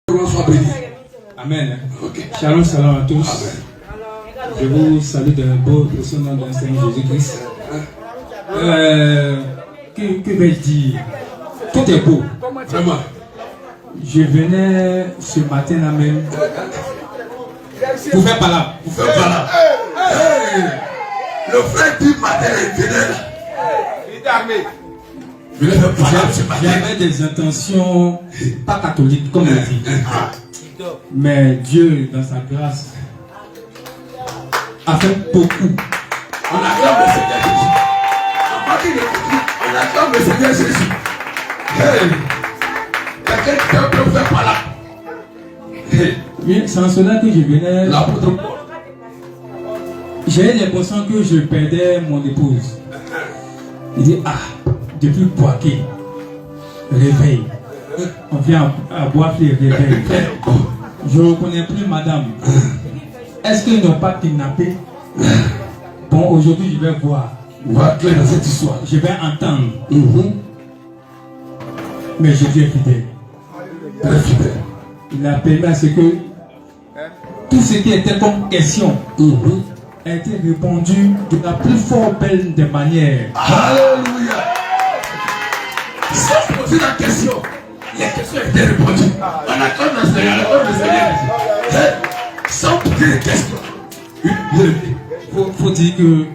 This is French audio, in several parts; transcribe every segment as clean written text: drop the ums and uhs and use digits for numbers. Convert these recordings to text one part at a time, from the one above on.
Soit béni. Amen. Okay. Shalom, shalom à tous. Amen. Je vous salue d'un beau précieux nom d'un Seigneur Jésus-Christ. Que vais-je dire? Tout est beau. Vraiment. Je venais ce matin là même. Vous faites pas là. Vous faites pas là. Hey. Le frère du matin, il venait là. Il est armé. J'avais des intentions pas catholiques, comme on dit. Mais Dieu, dans sa grâce, a fait beaucoup. On acclame le Seigneur Jésus. On acclame le Seigneur Jésus. Hey. Quelqu'un qui ne fait pas là. Hey. Oui, c'est en cela que je venais. L'apôtre Paul. J'ai l'impression que je perdais mon épouse. Il dit, depuis Poitiers, réveil. On vient à boire les réveils. Je ne reconnais plus madame. Est-ce qu'ils n'ont pas kidnappé? Bon, aujourd'hui, je vais voir. On va clair dans cette histoire. Je vais entendre. Mais Jésus est fidèle. Très fidèle. Il a permis à ce que tout ce qui était comme question a été répondu de la plus fort belle des manières. Alléluia. Sans poser la question, les questions étaient répondues. On acclame le Seigneur, on acclame le Seigneur. Sans poser de questions. Faut dire que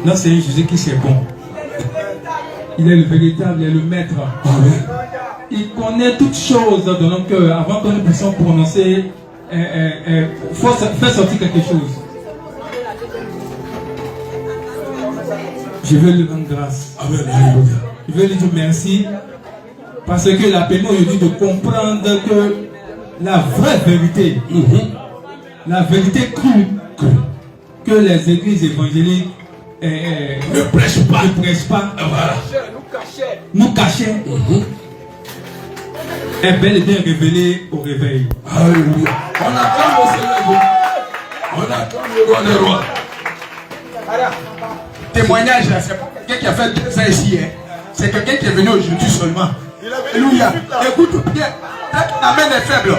notre Seigneur Jésus-Christ est bon. Il est le véritable, il est le maître. Amen. Il connaît toutes choses dans nos cœurs. Avant que nous puissions prononcer, il faut faire sortir quelque chose. Je veux lui rendre grâce. Amen. Alléluia. Je veux lui dire merci. Parce qu'il a permis aujourd'hui de comprendre que la vraie vérité, la vérité crue, que les églises évangéliques ne prêchent pas. Voilà. Nous cachaient, est bel et bien révélée au réveil. Alléluia. On acclame le Seigneur. On acclame le roi des rois. Témoignage, c'est pas quelqu'un qui a fait 2 ans ici. C'est quelqu'un qui est venu aujourd'hui seulement. Alléluia. Écoute bien. La main est faible.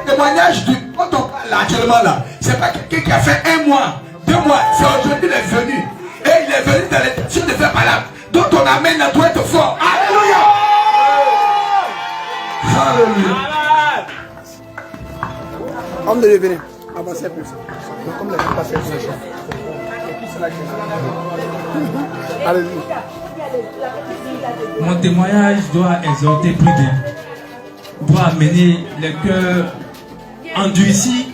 Témoignage du. Quand on parle actuellement là, c'est pas quelqu'un qui a fait 1 mois, 2 mois. C'est aujourd'hui qu'il est venu. Et il est venu dans l'intention de faire parler. Donc ton amène doit être fort. Alléluia. Alléluia. Homme de devenir. Avancez plus. Donc, comme les gens passent plus. Alléluia. Mon témoignage doit exhorter plus d'un. Doit amener les cœurs endurcis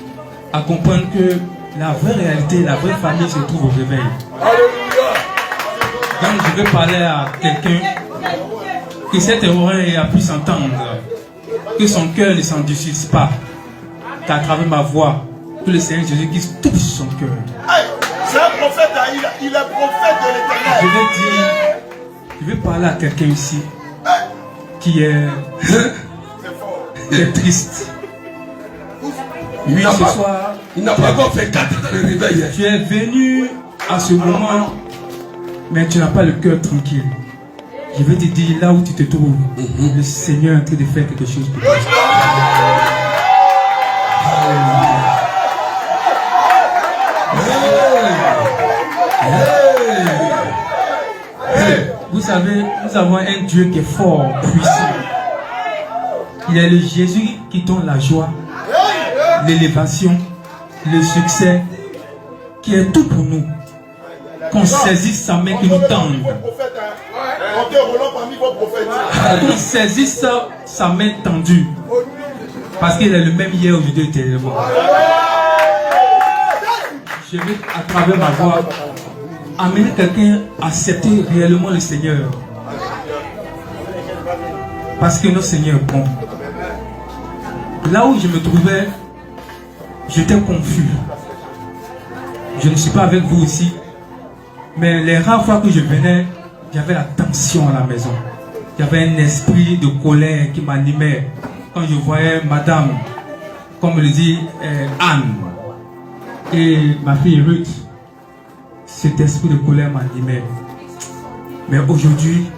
à comprendre que la vraie réalité, la vraie famille se trouve au réveil. Alléluia. Donc je vais parler à quelqu'un que cette oreille a pu s'entendre, que son cœur ne s'endurcisse pas, qu'à travers ma voix, que le Seigneur Jésus-Christ touche son cœur. C'est un prophète, il est prophète de l'Éternel. Je vais parler à quelqu'un ici qui est triste. Il n'a Ce pas, soir, il n'a pas encore fait 4 ans dans le réveil. tu es venu à ce moment, mais tu n'as pas le cœur tranquille. Je vais te dire là où tu te trouves, le Seigneur est en train de faire quelque chose pour toi. Vous savez, nous avons un Dieu qui est fort, puissant. Il est le Jésus qui donne la joie, l'élévation, le succès, qui est tout pour nous. Qu'on saisisse sa main qui nous tende. Qu'on saisisse sa main tendue. Parce qu'il est le même hier, aujourd'hui, éternellement. Je vais, à travers ma voix, amener quelqu'un à accepter réellement le Seigneur. Parce que notre Seigneur est bon. Là où je me trouvais, j'étais confus. Je ne suis pas avec vous ici. Mais les rares fois que je venais, j'avais la tension à la maison. Il y avait un esprit de colère qui m'animait. Quand je voyais madame, comme le dit Anne, et ma fille Ruth, cet esprit de colère m'animait. Mais aujourd'hui,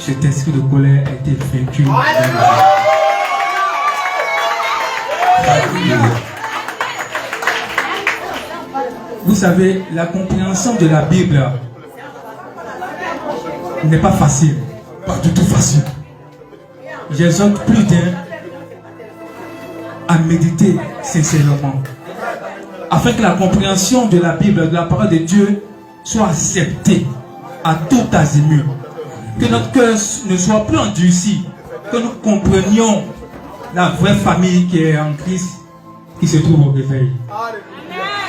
cet esprit de colère a été vaincu. Vous savez, la compréhension de la Bible n'est pas facile. Pas du tout facile. J'exhorte plus d'un à méditer sincèrement, afin que la compréhension de la Bible, de la parole de Dieu, soit acceptée à tout azimut. Que notre cœur ne soit plus endurci, que nous comprenions la vraie famille qui est en Christ, qui se trouve au réveil.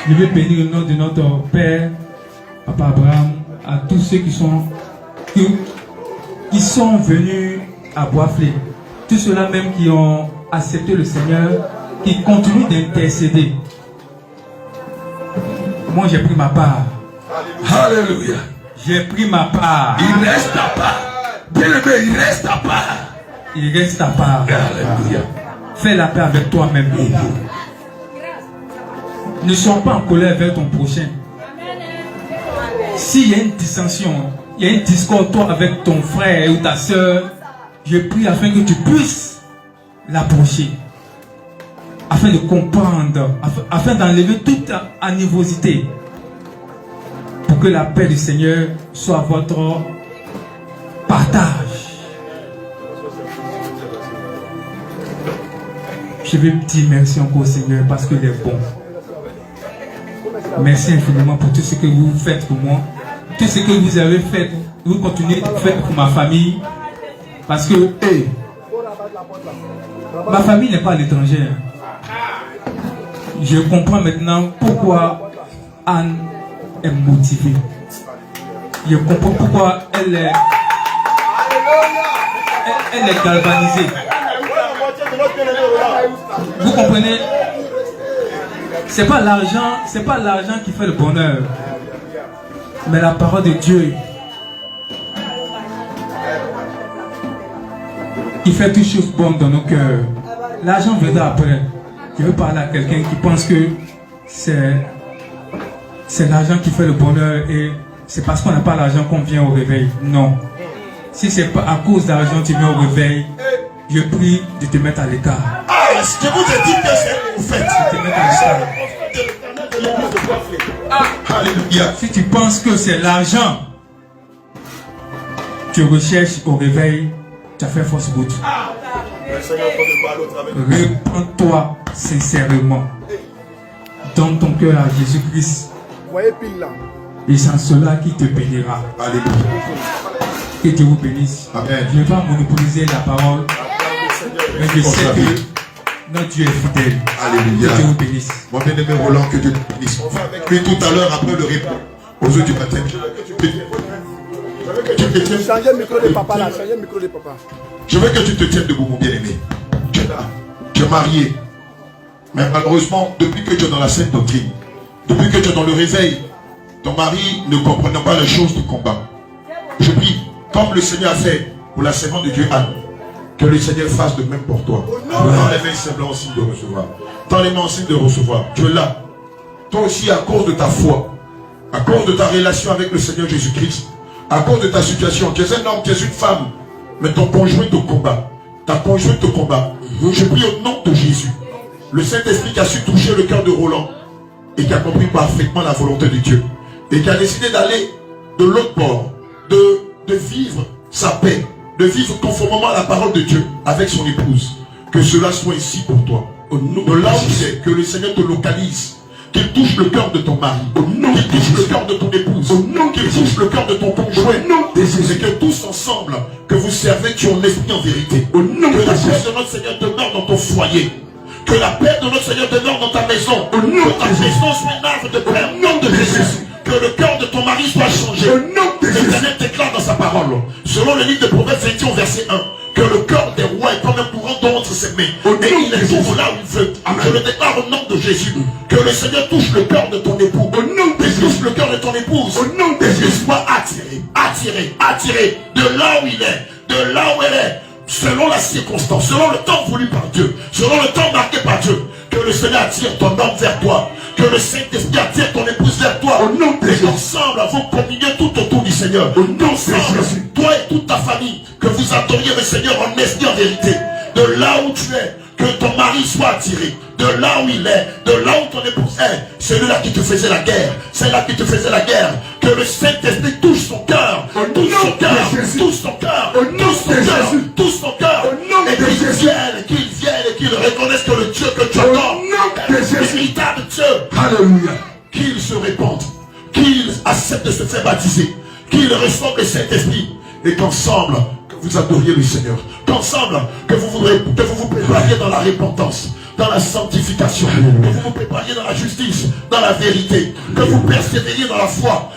Je vais bénir le nom de notre Père, Papa Abraham, à tous ceux qui sont venus à Boisflé, tous ceux-là même qui ont accepté le Seigneur, qui continuent d'intercéder. Moi j'ai pris ma part. Alléluia. J'ai pris ma part. Il reste à part. Bien aimé, il reste à part. Il reste à part. Alléluia. Fais la paix avec toi-même. Ne sois pas en colère vers ton prochain. S'il y a une dissension, il y a une discorde toi avec ton frère ou ta soeur, je prie afin que tu puisses l'approcher, afin de comprendre, afin d'enlever toute animosité, pour que la paix du Seigneur soit votre partage. Je vais dire merci encore au Seigneur parce qu'il est bon. Merci infiniment pour tout ce que vous faites pour moi, tout ce que vous avez fait, vous continuez de faire pour ma famille, parce que ma famille n'est pas à l'étranger. Je comprends maintenant pourquoi Anne est motivée. Je comprends pourquoi elle est galvanisée. Vous comprenez? C'est pas l'argent qui fait le bonheur, mais la parole de Dieu qui fait toutes choses bonnes dans nos cœurs. L'argent viendra après. Je veux parler à quelqu'un qui pense que c'est l'argent qui fait le bonheur et c'est parce qu'on n'a pas l'argent qu'on vient au réveil. Non. Si c'est pas à cause d'argent que tu viens au réveil, je prie de te mettre à l'écart. Ah, je vous ai dit que c'est vous faites. De te mettre à l'écart. Alléluia. Si tu penses que c'est l'argent que tu recherches au réveil, tu as fait fausse route. Répands-toi sincèrement. Donne ton cœur à Jésus-Christ. Et c'est cela qui te bénira. Alléluia. Que Dieu vous bénisse. Amen. Je ne vais pas monopoliser la parole, mais je sais que notre Dieu est fidèle. Alléluia. Que Dieu vous bénisse. Mon bien-aimé Roland, que Dieu te bénisse. Puis tout à l'heure, après le repas, aux yeux du matin, Changez le micro de papa là, changez le micro de papa. je veux que tu te tiennes debout, mon bien-aimé. Tu es là, tu es marié. Mais malheureusement, depuis que tu es dans la sainte doctrine, depuis que tu es dans le réveil, ton mari ne comprenant pas les choses du combat. Je prie, comme le Seigneur a fait pour la servante de Dieu Anne, que le Seigneur fasse de même pour toi. Tends les mains semblant en signe de recevoir. Tends les mains en signe de recevoir. Tu es là. Toi aussi, à cause de ta foi, à cause de ta relation avec le Seigneur Jésus-Christ, à cause de ta situation, tu es un homme, tu es une femme, mais ton conjoint te combat. Ta conjointe te combat. Je prie au nom de Jésus. Le Saint-Esprit qui a su toucher le cœur de Roland et qui a compris parfaitement la volonté de Dieu et qui a décidé d'aller de l'autre bord, de vivre sa paix, de vivre conformément à la parole de Dieu avec son épouse. Que cela soit ici pour toi. De là où tu es, que le Seigneur te localise, qu'il touche le cœur de ton mari, qu'il touche le cœur de ton épouse, qu'il touche le cœur de ton conjoint, et que tous ensemble, que vous servez Dieu en esprit en vérité. Que la paix de notre Seigneur demeure dans ton foyer. Que la paix de notre Seigneur demeure dans ta maison. Que ta maison soit une arbre de paix au nom de Jésus. Que le cœur de ton mari soit changé. L'Éternel déclare dans sa parole, selon le livre de Proverbes 21 verset 1, que le cœur des rois est comme un courant d'eau entre ses mains. Et il les ouvre là où il veut. Je le déclare au nom de Jésus. Que le Seigneur touche le cœur de ton époux. Touche le cœur de ton épouse. Et qu'il soit attiré de là où il est, de là où elle est, selon la circonstance, selon le temps voulu par Dieu, selon le temps marqué par Dieu. Que le Seigneur attire ton homme vers toi. Que le Saint-Esprit attire ton épouse vers toi. Au nom de et Jésus. qu'ensemble, vous communiez tout autour du Seigneur. Au nom de Ensemble, Jésus. toi et toute ta famille, que vous adoriez le Seigneur en esprit, en vérité. De là où tu es, que ton mari soit attiré. De là où il est, de là où ton épouse est. Celui-là qui te faisait la guerre. Celle-là qui te faisait la guerre. Que le Saint-Esprit touche son cœur. Touche son cœur. Touche son cœur. Touche son cœur. Touche son cœur. Et qu'il vienne et qu'il reconnaisse que le Dieu que tu adores est le véritable Dieu. Alléluia. Qu'il se répande. Qu'il accepte de se faire baptiser. Qu'il reçoive le Saint-Esprit. Et qu'ensemble, que vous adoriez le Seigneur. Qu'ensemble, que vous vous prépariez dans la repentance, dans la sanctification, que vous vous prépariez dans la justice, dans la vérité, que vous persévériez dans la foi,